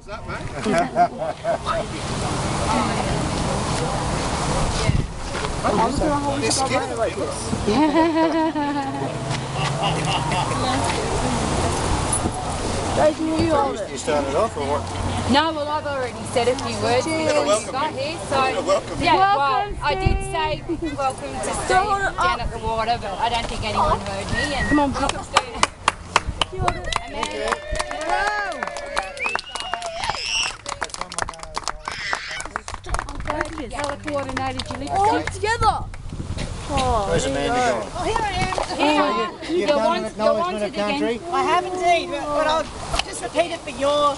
that, mate? You started off or what? No, well I've already said a few words before you got here, so yeah, well I did say welcome to Steve down at the water, but I don't think anyone heard me. And come on, welcome Steve. How coordinated you live together. Where's Amanda going? Oh, here I am. You've done an acknowledgement of country? I have indeed, but I'll just repeat it for your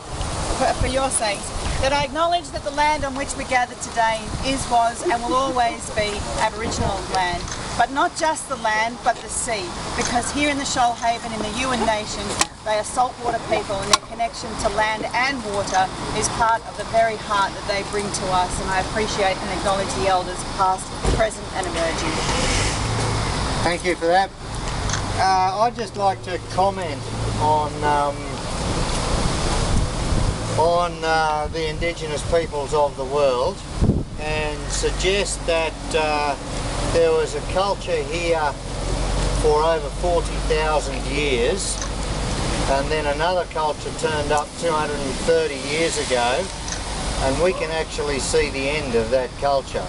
sakes. That I acknowledge that the land on which we gather today is, was and will always be Aboriginal land. But not just the land, but the sea. Because here in the Shoalhaven, in the Yuin Nation, they are saltwater people, and their connection to land and water is part of the very heart that they bring to us. And I appreciate and acknowledge the elders, past, present and emerging. Thank you for that. I'd just like to comment on the Indigenous peoples of the world and suggest that there was a culture here for over 40,000 years, and then another culture turned up 230 years ago, and we can actually see the end of that culture.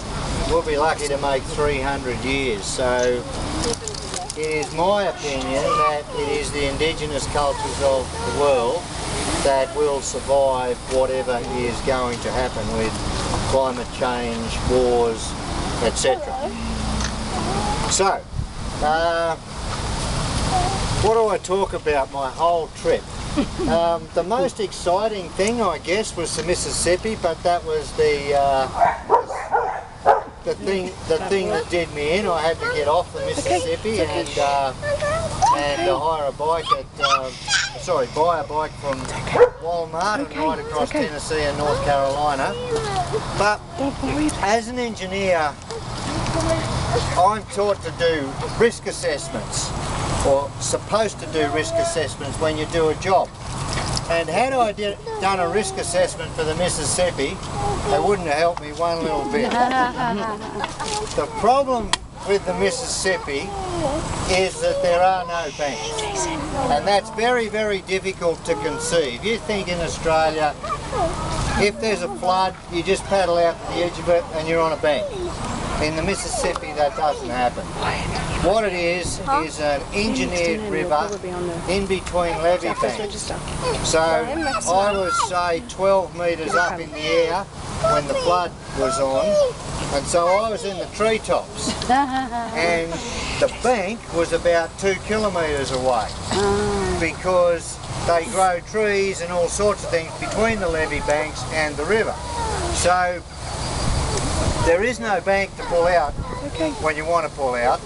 We'll be lucky to make 300 years, so it is my opinion that it is the Indigenous cultures of the world that will survive whatever is going to happen with climate change, wars, etc. So, what do I talk about my whole trip? The most exciting thing, I guess, was the Mississippi, but that was the thing that did me in. I had to get off the Mississippi and hire a bike buy a bike from Walmart and ride across Tennessee and North Carolina. But as an engineer, I'm taught to do risk assessments, or supposed to do risk assessments when you do a job. And had I done a risk assessment for the Mississippi, they wouldn't have helped me one little bit. The problem with the Mississippi is that there are no banks. And that's very, very difficult to conceive. You think in Australia, if there's a flood, you just paddle out to the edge of it and you're on a bank. In the Mississippi, that doesn't happen. What it is an engineered river in between levee banks. So I was, say, 12 metres up in the air when the flood was on, and so I was in the treetops. And the bank was about 2 kilometres away, because they grow trees and all sorts of things between the levee banks and the river. So there is no bank to pull out when you want to pull out,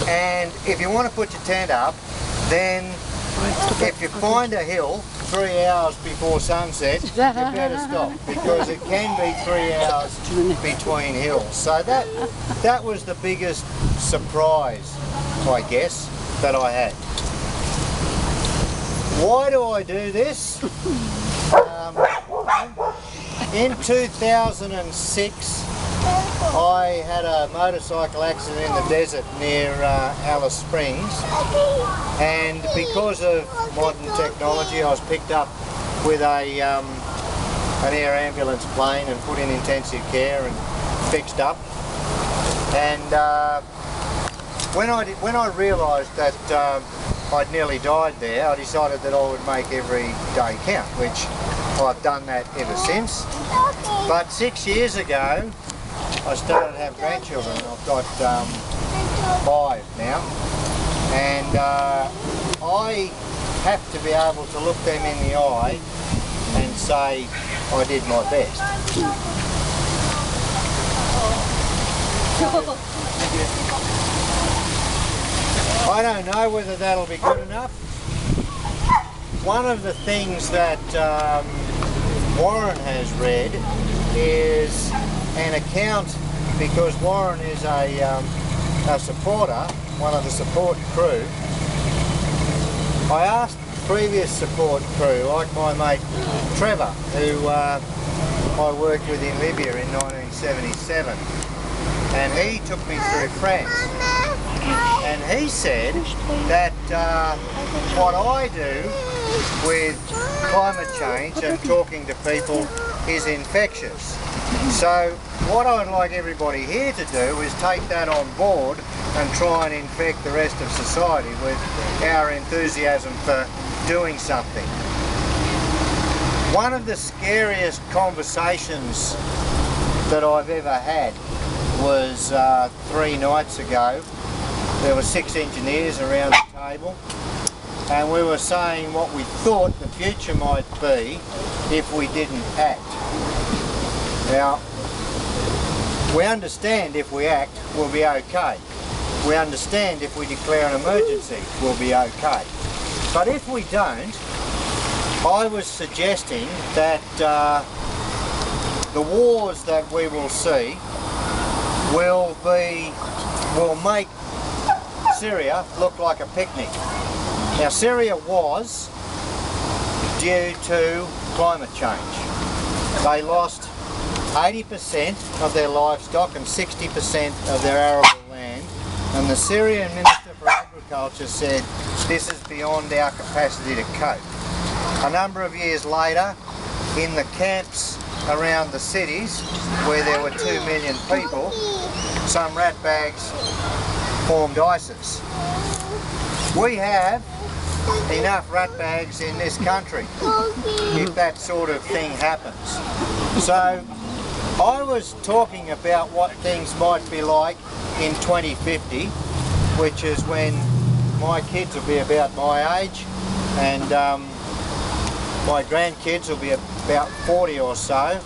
and if you want to put your tent up, then if you find a hill 3 hours before sunset, you better stop, because it can be 3 hours between hills. So that was the biggest surprise, I guess, that I had. Why do I do this? In 2006, I had a motorcycle accident in the desert near Alice Springs, and because of modern technology I was picked up with an air ambulance plane and put in intensive care and fixed up. And when I realised that I'd nearly died there, I decided that I would make every day count, which I've done that ever since. But 6 years ago I started to have grandchildren. I've got 5 now, and I have to be able to look them in the eye and say I did my best. I don't know whether that'll be good enough. One of the things that Warren has read is an account, because Warren is a supporter, one of the support crew. I asked previous support crew, like my mate Trevor, who I worked with in Libya in 1977, and he took me through France. And he said that what I do with climate change and talking to people is infectious. So what I'd like everybody here to do is take that on board and try and infect the rest of society with our enthusiasm for doing something. One of the scariest conversations that I've ever had was 3 nights ago. There were 6 engineers around the table, and we were saying what we thought the future might be if we didn't act. Now, we understand if we act, we'll be okay. We understand if we declare an emergency, we'll be okay. But if we don't, I was suggesting that the wars that we will see will make Syria look like a picnic. Now, Syria was due to climate change. They lost 80% of their livestock and 60% of their arable land, and the Syrian Minister for Agriculture said this is beyond our capacity to cope. A number of years later, in the camps around the cities where there were 2 million people, some ratbags formed ISIS. We have enough ratbags in this country if that sort of thing happens. So I was talking about what things might be like in 2050, which is when my kids will be about my age, and my grandkids will be about 40 or so.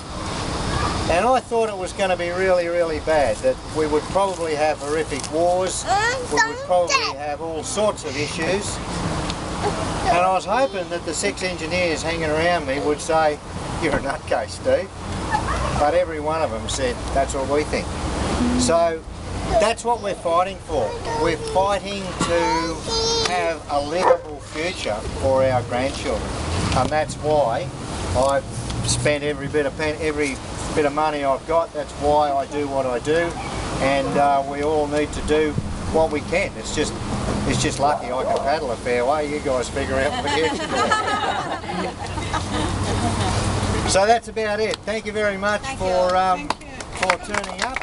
And I thought it was going to be really, really bad, that we would probably have horrific wars, we would probably have all sorts of issues. And I was hoping that the 6 engineers hanging around me would say, "You're a nutcase, Steve." But every one of them said, "That's what we think." So that's what we're fighting for. We're fighting to have a livable future for our grandchildren. And that's why I've spent every bit of money I've got. That's why I do what I do, and we all need to do what we can. It's just lucky I can paddle a fair way. You guys figure out what you can do. So that's about it. Thank you very much for turning up.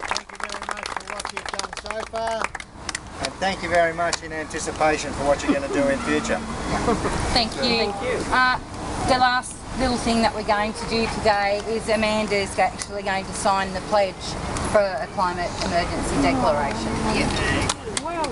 Thank you very much for what you've done so far. And thank you very much in anticipation for what you're going to do in future. Thank you. The last little thing that we're going to do today is Amanda's actually going to sign the pledge for a climate emergency declaration. Yep.